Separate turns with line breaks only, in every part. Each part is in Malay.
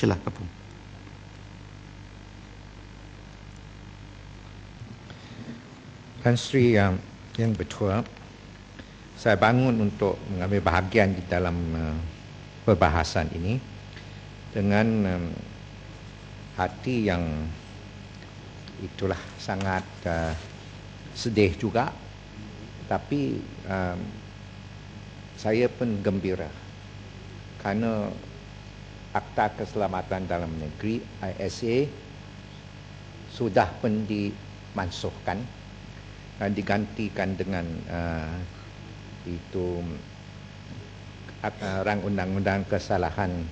Silakan, Pung.
Tan Sri yang bertua, saya bangun untuk mengambil bahagian di dalam perbahasan ini dengan hati yang itulah sangat sedih juga, tapi saya pun gembira kerana Akta Keselamatan Dalam Negeri ISA sudah pun dimansuhkan dan digantikan dengan Rang Undang-Undang Kesalahan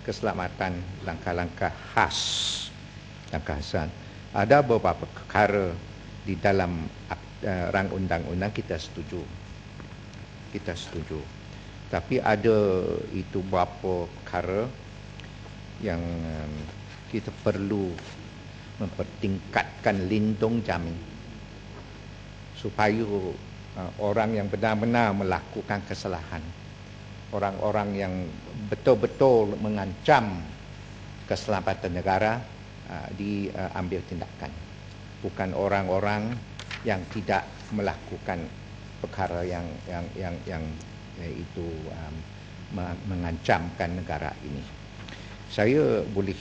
Keselamatan Langkah-langkah khas dan khasan. Ada beberapa perkara di dalam Rang Undang-Undang kita setuju. Tapi ada itu beberapa perkara yang kita perlu mempertingkatkan lindung jamin supaya orang yang benar-benar melakukan kesalahan, orang-orang yang betul-betul mengancam keselamatan negara diambil tindakan, bukan orang-orang yang tidak melakukan perkara yang itu mengancamkan negara ini. Saya boleh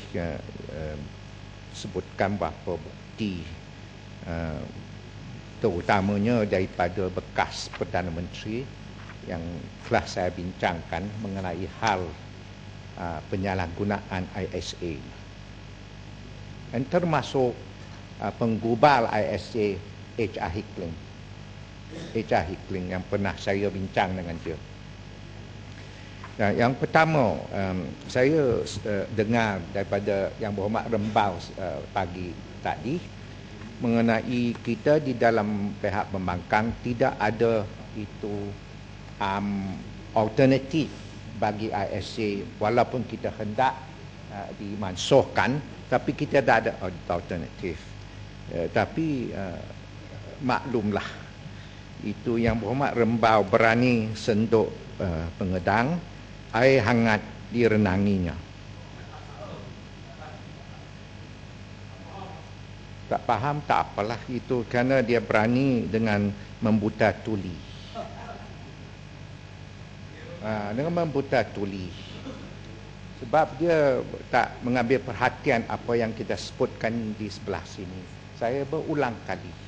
sebutkan beberapa bukti terutamanya daripada bekas Perdana Menteri yang telah saya bincangkan mengenai hal penyalahgunaan ISA, dan termasuk penggubal ISA H.R. Hickling yang pernah saya bincang dengan dia. Yang pertama, saya dengar daripada Yang Berhormat Rembau pagi tadi mengenai kita di dalam pihak pembangkang tidak ada itu alternatif bagi ISA, walaupun kita hendak dimansuhkan, tapi kita tidak ada alternatif. Tapi maklumlah, itu Yang Berhormat Rembau berani senduk pengedang, air hangat direnanginya. Tak faham, tak apalah, itu kerana dia berani dengan membuta tuli. Dengan membuta tuli. Sebab dia tak mengambil perhatian apa yang kita sebutkan di sebelah sini. Saya berulang kali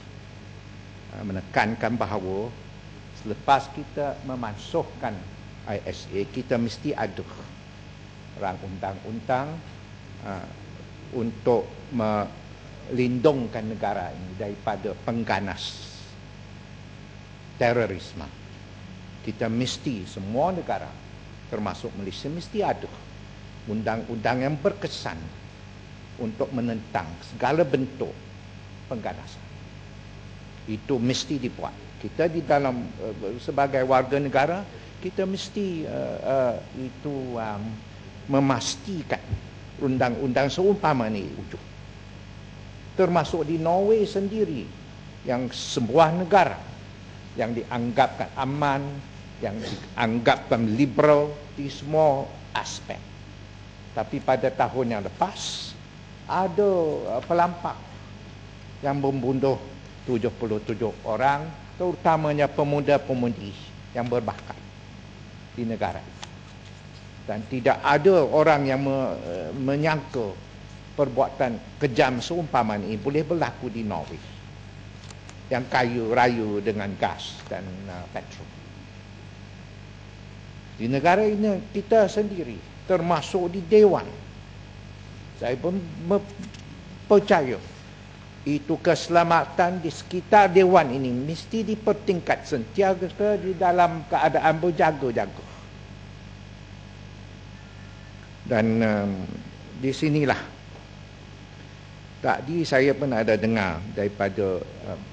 menekankan bahawa selepas kita memansuhkan ISA, kita mesti ada rang undang-undang untuk melindungkan negara ini daripada pengganas terorisme. Kita mesti, semua negara termasuk Malaysia, mesti ada undang-undang yang berkesan untuk menentang segala bentuk pengganasan. Itu mesti dibuat. Kita di dalam sebagai warga negara, kita mesti memastikan undang-undang seumpama ini wujud. Termasuk di Norway sendiri, yang sebuah negara yang dianggapkan aman, yang dianggapkan liberal di semua aspek. Tapi pada tahun yang lepas, ada pelampak yang membunuh 77 orang, terutamanya pemuda-pemudi yang berbakat di negara. Dan tidak ada orang yang menyangka perbuatan kejam seumpama ini boleh berlaku di Norway, yang kaya raya dengan gas dan petrol. Di negara ini kita sendiri, termasuk di Dewan, saya pun percaya itu keselamatan di sekitar Dewan ini mesti dipertingkat sentiasa di dalam keadaan berjaga-jaga. Dan di sinilah tadi saya pun ada dengar daripada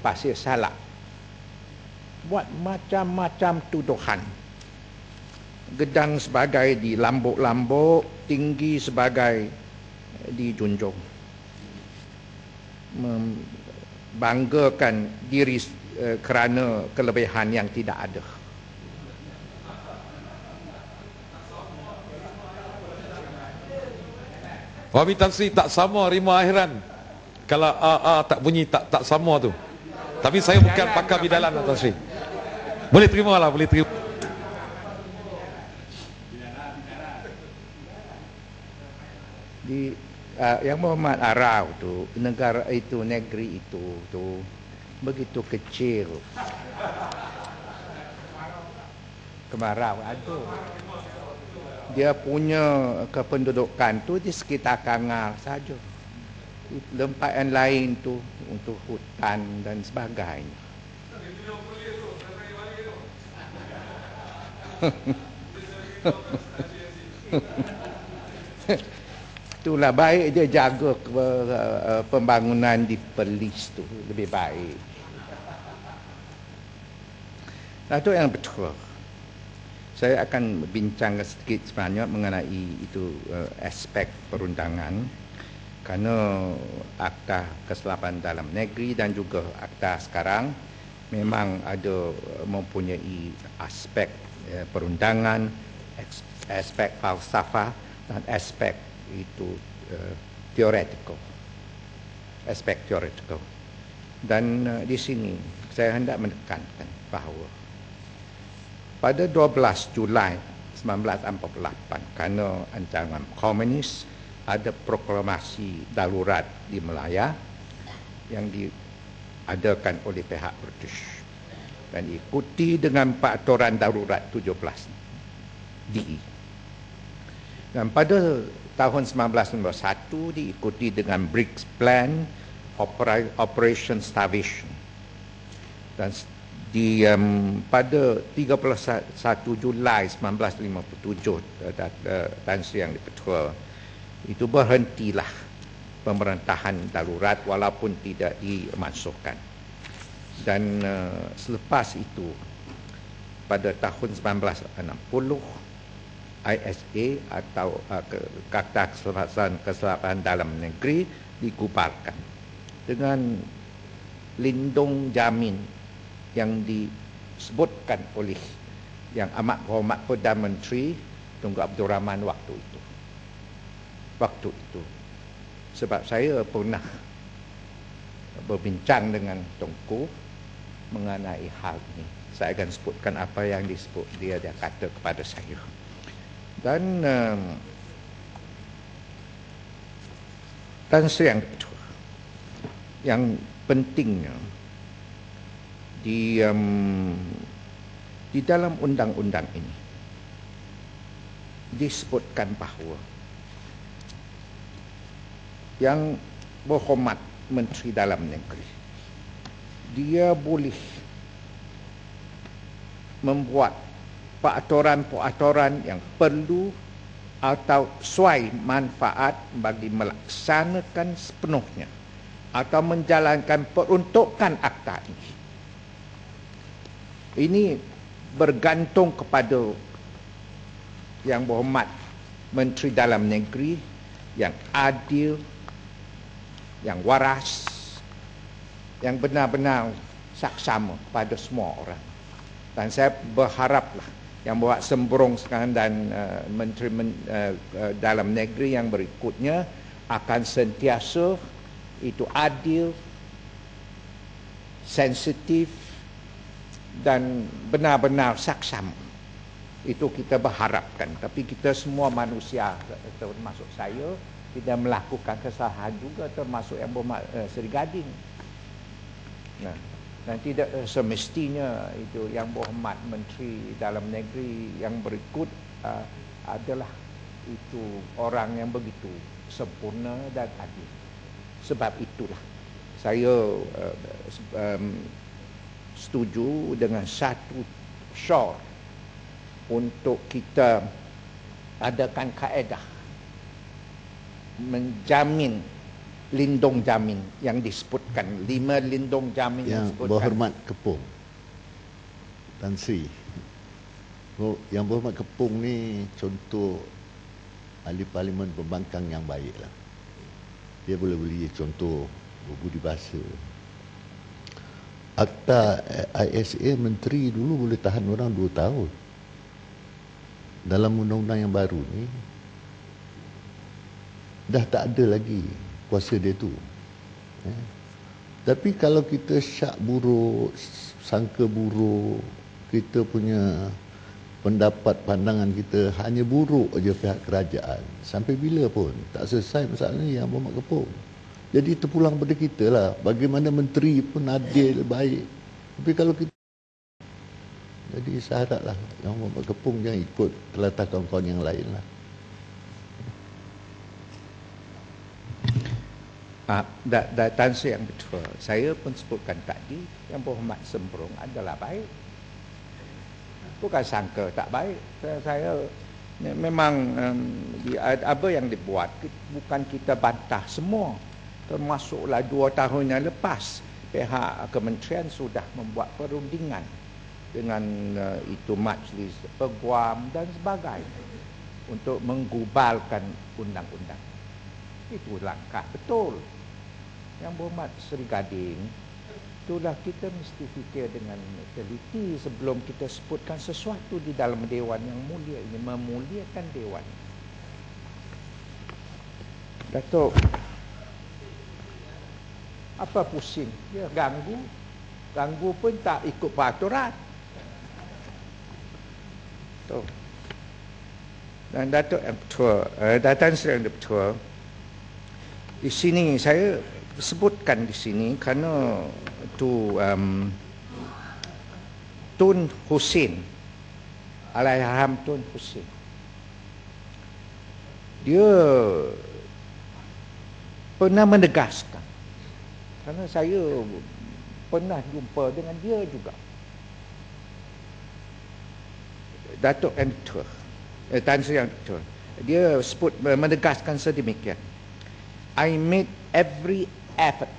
Pasir Salak buat macam-macam tuduhan. Gedang sebagai di lambuk-lambuk, tinggi sebagai dijunjung, membanggakan diri kerana kelebihan yang tidak ada.
Wahbi Tan Sri tak sama rima akhiran. Kalau tak bunyi tak sama tu. Tapi saya bukan pakar bidalan Tan Sri. Boleh terima lah, boleh terima.
Di Yang Muhammad Arau tu, negara itu, negeri itu tu begitu kecil. Kemarau ada. Dia punya kependudukan tu di sekitar Kangar saja. Tempat yang lain tu untuk hutan dan sebagainya. Itulah baik dia jaga pembangunan di Perlis tu lebih baik. Nah, itu yang betul. Saya akan bincang sedikit sebenarnya mengenai itu aspek perundangan, kerana Akta Kesilapan Dalam Negeri dan juga Akta sekarang memang ada mempunyai aspek perundangan, aspek falsafah dan aspek itu teoretikal, aspek teoretikal. Dan di sini saya hendak menekankan bahawa pada 12 Julai 1948, kerana ancaman komunis, ada proklamasi darurat di Melaya yang diadakan oleh pihak British dan diikuti dengan peraturan darurat 17 DE. Dan pada tahun 1991 diikuti dengan BRICS Plan Operation Starvation. Dan pada 31 Julai 1957 Tan Sri yang diketua itu berhentilah pemerintahan darurat walaupun tidak dimansuhkan. Dan selepas itu pada tahun 1960 ISA atau Akta Kesilapan Dalam Negeri dikubarkan dengan lindung jamin yang disebutkan oleh Yang Amat Berhormat Perdana Menteri Tunku Abdul Rahman waktu itu. Sebab saya pernah berbincang dengan Tunku mengenai hal ini. Saya akan sebutkan apa yang dia kata kepada saya. Dan Tan Sri yang betul, yang pentingnya di dalam undang-undang ini disebutkan bahawa Yang Berhormat Menteri Dalam Negeri dia boleh membuat peraturan-peraturan yang perlu atau sesuai manfaat bagi melaksanakan sepenuhnya atau menjalankan peruntukan akta ini. Ini bergantung kepada Yang Berhormat Menteri Dalam Negeri yang adil, yang waras, yang benar-benar saksama pada semua orang. Dan saya berharaplah Yang Berhormat Sembrong sekarang dan Menteri Dalam Negeri yang berikutnya akan sentiasa itu adil, sensitif dan benar-benar saksama. Itu kita berharapkan. Tapi kita semua manusia, termasuk saya, tidak melakukan kesalahan juga, termasuk Yang Berhormat Seri Gading. Nah, dan tidak semestinya itu Yang Berhormat Menteri Dalam Negeri yang berikut adalah itu orang yang begitu sempurna dan adil. Sebab itulah saya setuju dengan satu syarat untuk kita adakan kaedah menjamin lindung jamin yang disebutkan, 5 lindung jamin yang disebutkan.
Yang Berhormat Kepung Tan Sri, Yang Berhormat Kepung ni contoh ahli parlimen pembangkang yang baik lah. Dia boleh beli contoh berbudi bahasa. Akta ISA menteri dulu boleh tahan orang 2 tahun. Dalam undang-undang yang baru ni dah tak ada lagi kuasa dia tu. Tapi kalau kita syak buruk, sangka buruk, kita punya pendapat pandangan kita hanya buruk aja pihak kerajaan, sampai bila pun tak selesai masalah ni Yang Berhormat Kepung. Jadi terpulang pada kita lah, bagaimana menteri pun adil, baik, tapi kalau kita, jadi saya haraplah Yang Berhormat Kepung jangan ikut telatah kawan-kawan yang lain lah.
Tan Sri yang betul. Saya pun sebutkan tadi, Yang Berhormat Sembrong adalah baik. Bukan sangka tak baik. Saya memang apa yang dibuat bukan kita bantah semua. Termasuklah 2 tahun yang lepas pihak kementerian sudah membuat perundingan dengan itu majlis peguam dan sebagainya untuk menggubalkan undang-undang. Itu langkah betul. Yang Berhormat Seri Gading, itulah kita mesti fikir dengan teliti sebelum kita sebutkan sesuatu di dalam Dewan yang mulia ini, memuliakan Dewan. Datuk, apa pusing? Ya, ganggu pun tak ikut peraturan. Tuh. Dan Datuk yang betul, Tan Sri yang betul. Di sini saya sebutkan di sini kerana tu Tun Hussein, Allahyarham Tun Hussein, dia pernah menegaskan, kerana saya pernah jumpa dengan dia juga, Datuk yang betul, Tan Sri yang betul, dia sebut menegaskan sedemikian. I made every effort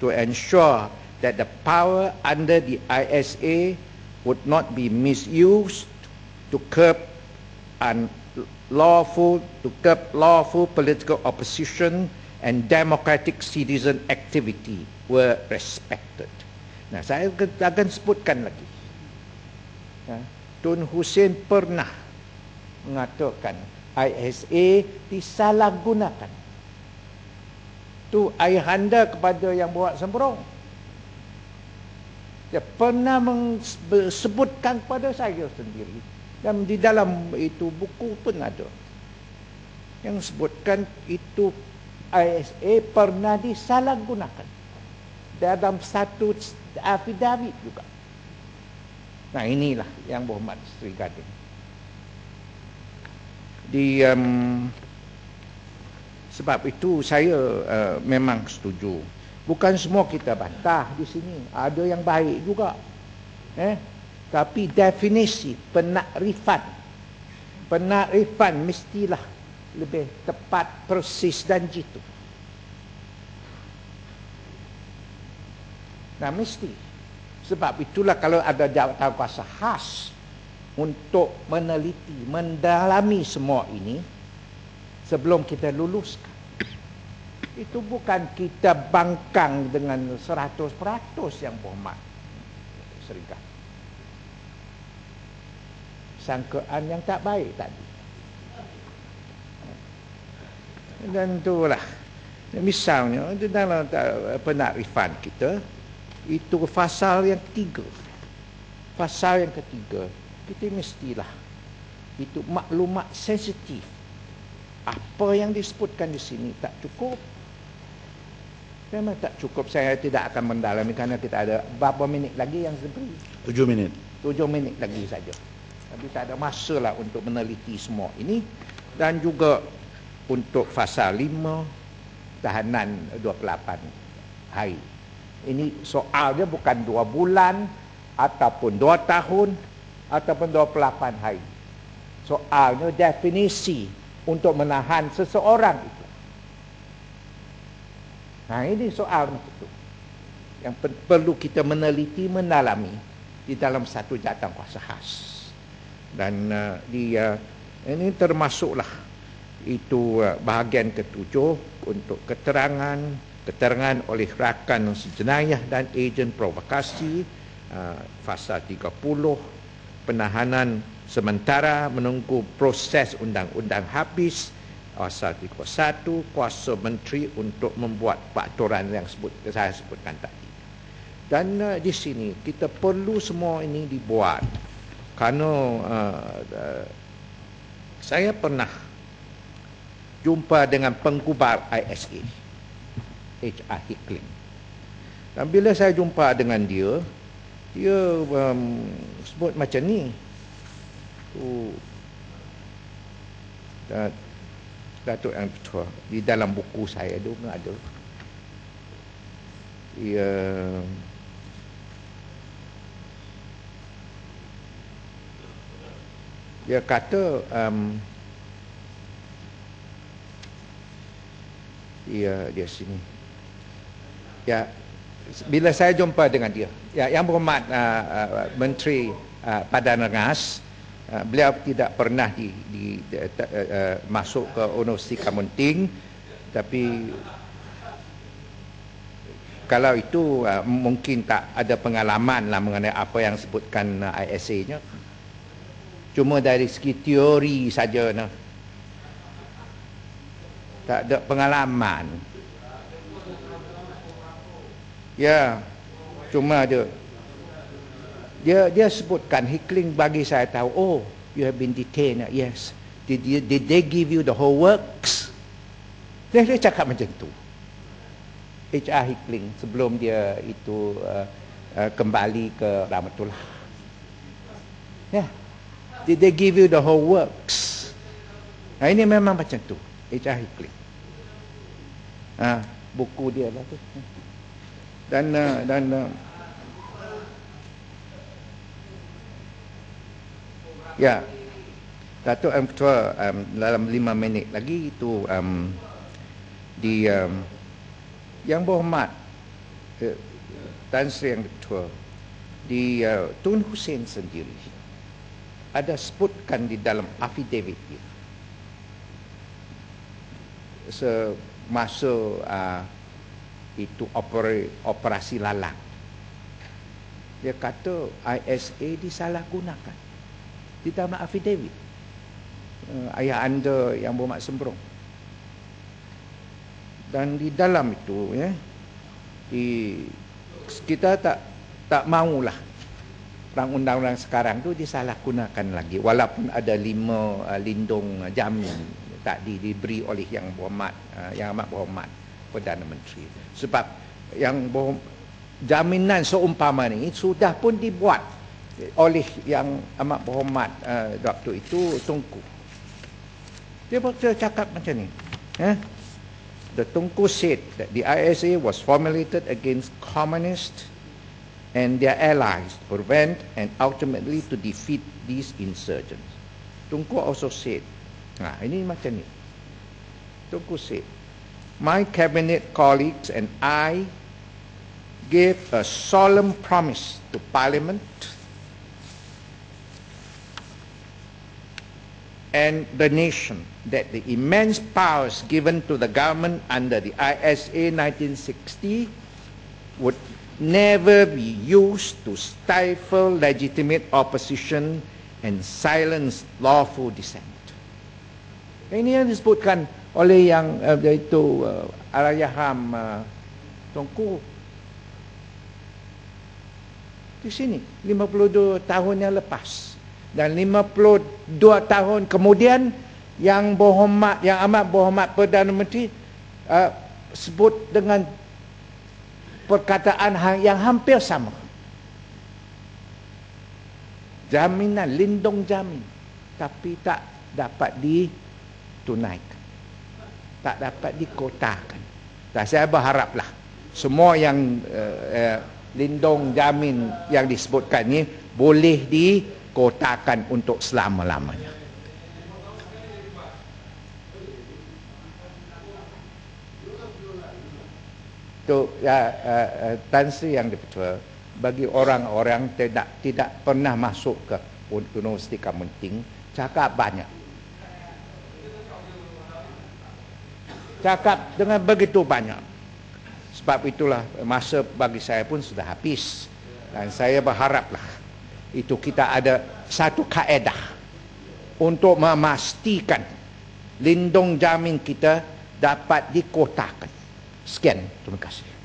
to ensure that the power under the ISA would not be misused to curb lawful political opposition and democratic citizen activity were respected. Nah, saya akan sebutkan lagi. Tun Hussein pernah mengatakan ISA disalahgunakan. Tu ayahanda kepada Yang Berhormat Sembrong. Dia pernah sebutkan kepada saya sendiri. Dan di dalam itu buku pun ada. Yang sebutkan itu ISA pernah disalahgunakan. Dalam satu affidavit juga. Nah, inilah Yang Berhormat Seri Gading. Sebab itu saya memang setuju. Bukan semua kita bantah di sini. Ada yang baik juga. Tapi definisi penakrifan mestilah lebih tepat, persis dan jitu. Nah, mesti. Sebab itulah kalau ada jawatan kuasa khas untuk meneliti, mendalami semua ini sebelum kita luluskan. Itu bukan kita bangkang dengan 100% Yang Berhormat Seri Gading. Sangkaan yang tak baik tadi. Dan itulah. Misalnya dalam penakrifan kita, itu pasal yang ketiga. Pasal yang ketiga, kita mestilah itu maklumat sensitif. Apa yang disebutkan di sini tak cukup. Memang tak cukup. Saya tidak akan mendalami kerana kita ada berapa minit lagi yang diberi?
7 minit.
7 minit lagi saja. Tapi tak ada masa lah untuk meneliti semua ini. Dan juga untuk pasal 5, tahanan 28 hari. Ini soalnya bukan 2 bulan ataupun 2 tahun ataupun 28 hari. Soalnya definisi untuk menahan seseorang itu. Nah, ini soal itu yang perlu kita meneliti, mendalami di dalam satu jawatan kuasa khas. Dan ini termasuklah itu bahagian ke-7 untuk keterangan oleh rakan sejenayah dan ejen provokasi, pasal 30, penahanan Sementara menunggu proses undang-undang habis, Pasal 31, kuasa menteri untuk membuat peraturan yang saya sebutkan tadi. Dan di sini kita perlu semua ini dibuat. Kerana saya pernah jumpa dengan penggubar ISA, H.R. Hickling. Dan bila saya jumpa dengan dia, sebut macam ni. Datuk yang Ketua, di dalam buku saya tu ada. Dia kata dia sini. Ya, bila saya jumpa dengan dia, yang berhormat Menteri Padan Rengas, beliau tidak pernah masuk ke Universiti Kementing, tapi kalau itu mungkin tak ada pengalaman lah mengenai apa yang sebutkan ISA-nya. Cuma dari segi teori saja, tak ada pengalaman. Ya, cuma dia sebutkan, Hickling bagi saya tahu, oh, you have been detained. Yes. Did they give you the whole works? Dia cakap macam tu. H.R. Hickling sebelum dia itu kembali ke Rahmatullah. Ya. Did they give you the whole works? Nah, ini memang macam tu, H.R. Hickling. Buku dia lah tu. Dan ya, Datuk Ketua, dalam 5 minit lagi itu Yang Berhormat Tan Sri Yang Ketua, di Tun Hussein sendiri ada sebutkan di dalam affidavit dia semasa itu operasi lalang. Dia kata ISA disalahgunakan di dalam affidavit. Ayah anda Yang Berhormat Sembrong. Dan di dalam itu, kita tak maulah undang-undang sekarang tu disalahgunakan lagi, walaupun ada 5 lindung jamin tak diberi oleh Yang Amat Berhormat Perdana Menteri. Sebab jaminan seumpama ni sudah pun dibuat oleh Yang Amat Berhormat Dr. itu Tunku. Dia cakap macam ni. The Tunku said that the ISA was formulated against communists and their allies to prevent and ultimately to defeat these insurgents. Tunku also said, ini macam ni. Tunku said, my cabinet colleagues and I gave a solemn promise to Parliament and the nation that the immense powers given to the government under the ISA 1960 would never be used to stifle legitimate opposition and silence lawful dissent. Ini yang disebutkan oleh yang itu Allahyarham Tunku di sini 52 tahun yang lepas. Dan 52 tahun kemudian Yang Amat Berhormat Perdana Menteri sebut dengan perkataan yang hampir sama. Jaminan, lindung jamin, tapi tak dapat ditunaikan, tak dapat dikotakan. Dan saya berharaplah semua yang lindung jamin yang disebutkan ini boleh dikotakan untuk selama-lamanya. Tan Sri Yang Ketua, bagi orang-orang tidak pernah masuk ke Universiti Kementing, cakap banyak. Cakap dengan begitu banyak. Sebab itulah masa bagi saya pun sudah habis. Dan saya berharaplah itu kita ada satu kaedah untuk memastikan lindung jamin kita dapat dikotakan. Sekian, terima kasih.